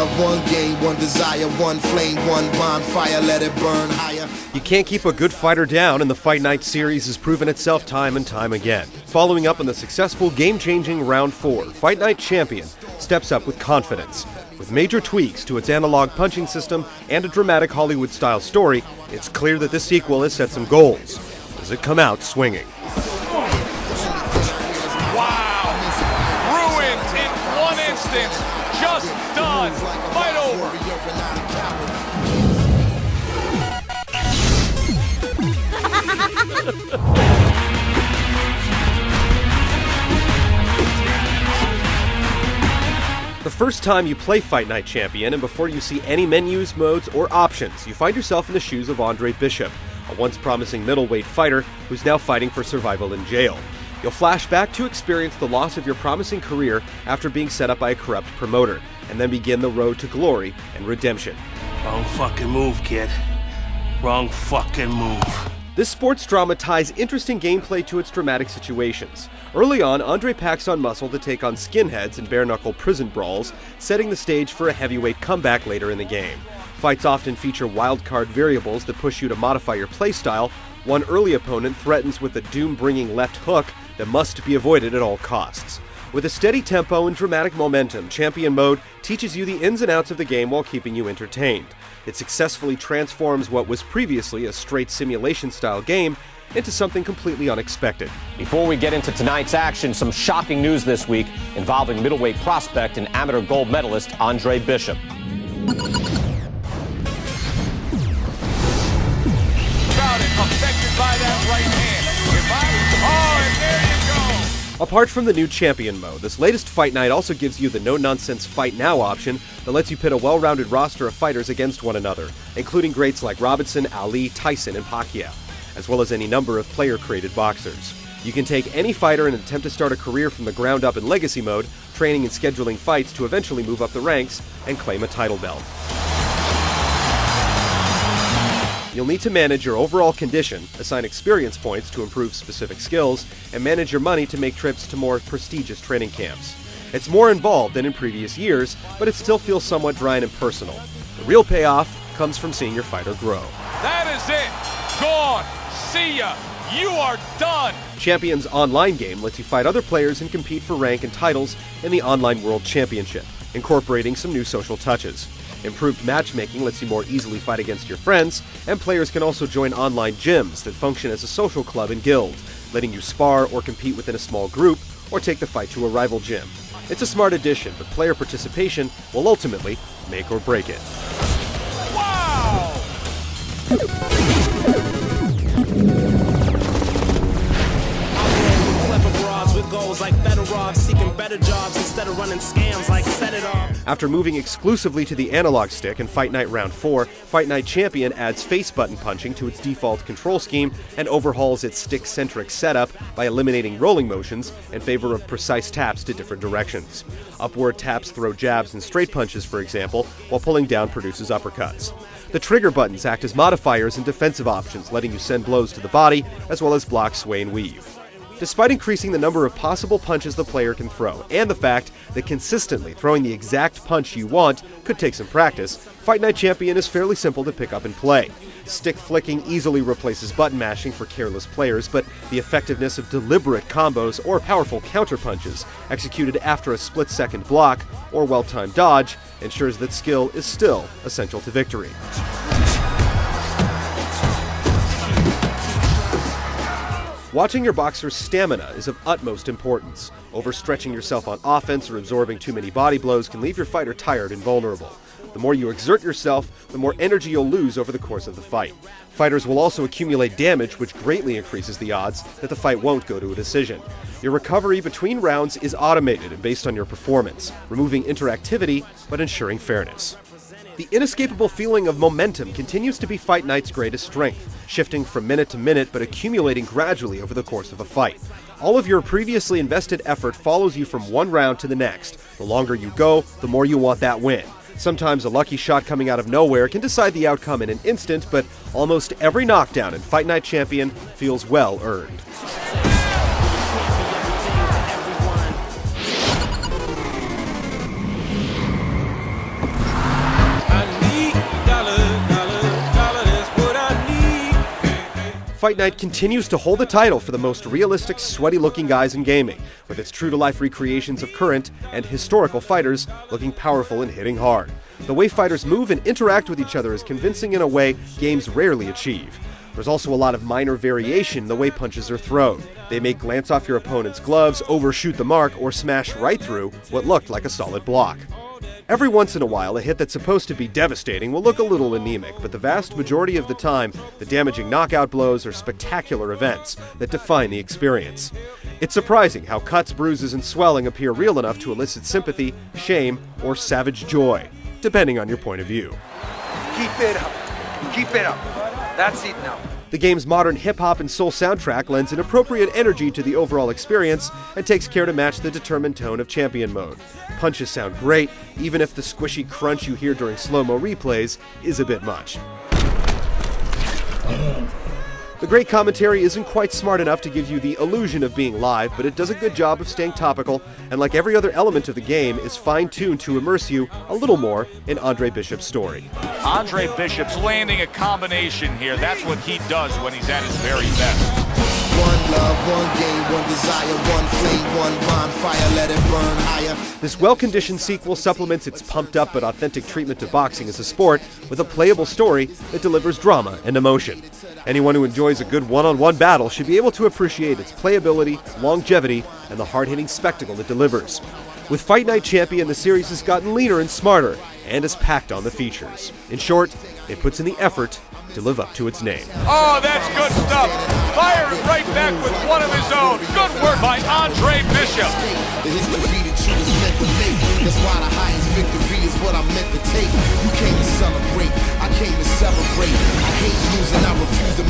love, one game, one desire, one flame, one bonfire, let it burn higher. You can't keep a good fighter down, and the Fight Night series has proven itself time and time again. Following up on the successful game-changing Round 4, Fight Night Champion steps up with confidence. With major tweaks to its analog punching system and a dramatic Hollywood-style story, it's clear that this sequel has set some goals. Does it come out swinging? Wow! Ruined in one instance. Just done. Fight over. The first time you play Fight Night Champion, and before you see any menus, modes, or options, you find yourself in the shoes of Andre Bishop, a once promising middleweight fighter who's now fighting for survival in jail. You'll flash back to experience the loss of your promising career after being set up by a corrupt promoter, and then begin the road to glory and redemption. Wrong fucking move, kid. Wrong fucking move. This sports drama ties interesting gameplay to its dramatic situations. Early on, Andre packs on muscle to take on skinheads in bare-knuckle prison brawls, setting the stage for a heavyweight comeback later in the game. Fights often feature wildcard variables that push you to modify your playstyle. One early opponent threatens with a doom-bringing left hook that must be avoided at all costs. With a steady tempo and dramatic momentum, Champion Mode teaches you the ins and outs of the game while keeping you entertained. It successfully transforms what was previously a straight simulation-style game into something completely unexpected. Before we get into tonight's action, some shocking news this week involving middleweight prospect and amateur gold medalist Andre Bishop. Affected by that right hand. And there you go. Apart from the new Champion Mode, this latest Fight Night also gives you the no-nonsense Fight Now option that lets you pit a well-rounded roster of fighters against one another, including greats like Robinson, Ali, Tyson, and Pacquiao, as well as any number of player-created boxers. You can take any fighter and attempt to start a career from the ground up in Legacy Mode, training and scheduling fights to eventually move up the ranks and claim a title belt. You'll need to manage your overall condition, assign experience points to improve specific skills, and manage your money to make trips to more prestigious training camps. It's more involved than in previous years, but it still feels somewhat dry and impersonal. The real payoff comes from seeing your fighter grow. That is it. Gone. See ya. You are done. Champion's online game lets you fight other players and compete for rank and titles in the Online World Championship, incorporating some new social touches. Improved matchmaking lets you more easily fight against your friends, and players can also join online gyms that function as a social club and guild, letting you spar or compete within a small group, or take the fight to a rival gym. It's a smart addition, but player participation will ultimately make or break it. Wow! With goals like Fedorov, seeking better jobs instead of running scams like Set It Off. After moving exclusively to the analog stick in Fight Night Round 4, Fight Night Champion adds face button punching to its default control scheme and overhauls its stick-centric setup by eliminating rolling motions in favor of precise taps to different directions. Upward taps throw jabs and straight punches, for example, while pulling down produces uppercuts. The trigger buttons act as modifiers and defensive options, letting you send blows to the body, as well as block, sway, and weave. Despite increasing the number of possible punches the player can throw, and the fact that consistently throwing the exact punch you want could take some practice, Fight Night Champion is fairly simple to pick up and play. Stick flicking easily replaces button mashing for careless players, but the effectiveness of deliberate combos or powerful counter punches executed after a split-second block or well-timed dodge ensures that skill is still essential to victory. Watching your boxer's stamina is of utmost importance. Overstretching yourself on offense or absorbing too many body blows can leave your fighter tired and vulnerable. The more you exert yourself, the more energy you'll lose over the course of the fight. Fighters will also accumulate damage, which greatly increases the odds that the fight won't go to a decision. Your recovery between rounds is automated and based on your performance, removing interactivity but ensuring fairness. The inescapable feeling of momentum continues to be Fight Night's greatest strength, shifting from minute to minute but accumulating gradually over the course of a fight. All of your previously invested effort follows you from one round to the next. The longer you go, the more you want that win. Sometimes a lucky shot coming out of nowhere can decide the outcome in an instant, but almost every knockdown in Fight Night Champion feels well earned. Fight Night continues to hold the title for the most realistic, sweaty-looking guys in gaming, with its true-to-life recreations of current and historical fighters looking powerful and hitting hard. The way fighters move and interact with each other is convincing in a way games rarely achieve. There's also a lot of minor variation in the way punches are thrown. They may glance off your opponent's gloves, overshoot the mark, or smash right through what looked like a solid block. Every once in a while, a hit that's supposed to be devastating will look a little anemic, but the vast majority of the time, the damaging knockout blows are spectacular events that define the experience. It's surprising how cuts, bruises, and swelling appear real enough to elicit sympathy, shame, or savage joy, depending on your point of view. Keep it up. Keep it up. That's it now. The game's modern hip-hop and soul soundtrack lends an appropriate energy to the overall experience and takes care to match the determined tone of Champion Mode. Punches sound great, even if the squishy crunch you hear during slow-mo replays is a bit much. The great commentary isn't quite smart enough to give you the illusion of being live, but it does a good job of staying topical, and like every other element of the game, is fine-tuned to immerse you a little more in Andre Bishop's story. Andre Bishop's landing a combination here. That's what he does when he's at his very best. One love, one game, one desire, one flame, one bonfire, let it burn higher. This well-conditioned sequel supplements its pumped-up but authentic treatment to boxing as a sport with a playable story that delivers drama and emotion. Anyone who enjoys a good one-on-one battle should be able to appreciate its playability, longevity, and the hard-hitting spectacle it delivers. With Fight Night Champion, the series has gotten leaner and smarter, and is packed on the features. In short, it puts in the effort to live up to its name. Oh, that's good stuff. Firing right back with one of his own. Good work by Andre Bishop. The history that you was meant to make. That's why the highest victory is what I'm meant to take. You came to celebrate, I came to celebrate. I hate losing, I refuse to